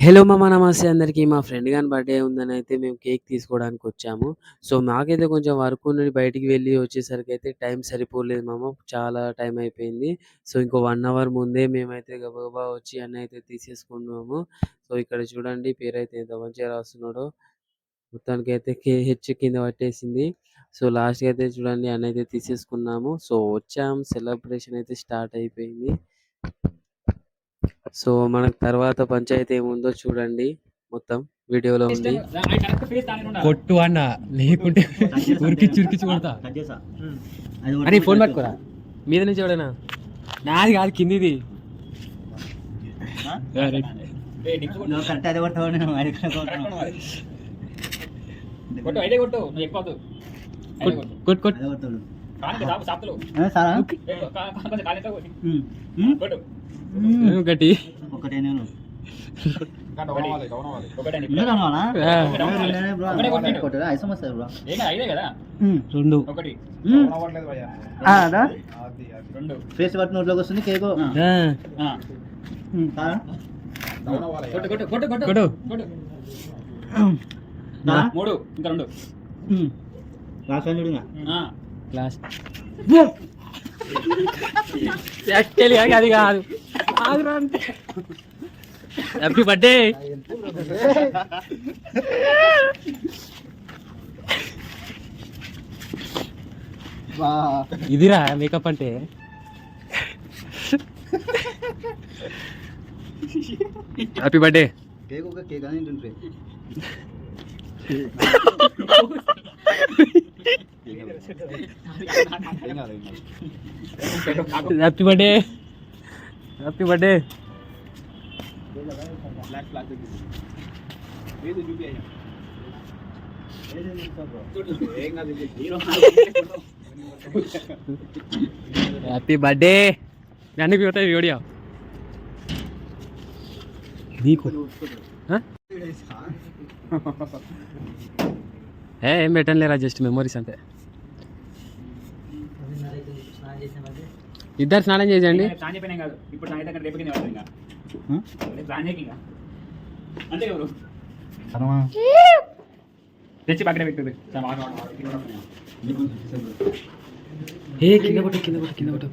Hello మామ! నమస్తే అందరికీ. మా ఫ్రెండ్ గాని బర్త్‌డే ఉందనైతే మేము కేక్ తీసుకోవడానికి వచ్చాము. సో, నాకైతే కొంచెం వర్క్ ఉండి బయటికి వెళ్ళి వచ్చేసరికైతే టైం సరిపోలేదు మామ. చాలా టైం అయిపోయింది. సో, ఇంకో 1 అవర్ ముందే మేమైతే గబగబా వచ్చి అన్నీ అయితే తీసేసుకున్నాము. సో, ఇక్కడ చూడండి పేరైతే ఎంత మంచిగా రాస్తున్నాడో. మొత్తానికైతే కేహెచ్ కింద పట్టేసింది. సో, లాస్ట్‌కి అయితే చూడండి అన్నీ అయితే తీసేసుకున్నాము. సో, వచ్చాం సెలబ్రేషన్ అయితే స్టార్ట్ అయిపోయింది. సో, మనకు తర్వాత పంచాయతీ ఏముందో చూడండి మొత్తం వీడియోలో ఉంది. కొట్టు అన్న లేకుంటే ఉరికిచ్చి ఉరికిచ్చి కొడతా. అని ఫోన్ పట్టుకోరా మీద నుంచి ఎవడైనా. నాది కాదు కిందిది. గట్టి ఫేస్ బట్టి నోట్లోకి వస్తుంది కేకు. మూడు ఇంకా రెండు క్లాస్ యాక్చువల్లీ అది కాదు. Happy birthday. ఇదిరా మేకప్ అంటే. Happy birthday. Happy birthday. Happy birthday. Happy birthday. అన్ని పోతాయి వీడియో నీకు. ఏం పెట్టను లేరా, జస్ట్ మెమరీస్ అంతే. ఇద్దరు స్నానం చేసేయండి. తెచ్చి పక్కన పెట్టు. కింద కొట్టు కింద కొట్టు కింద కొట్టు.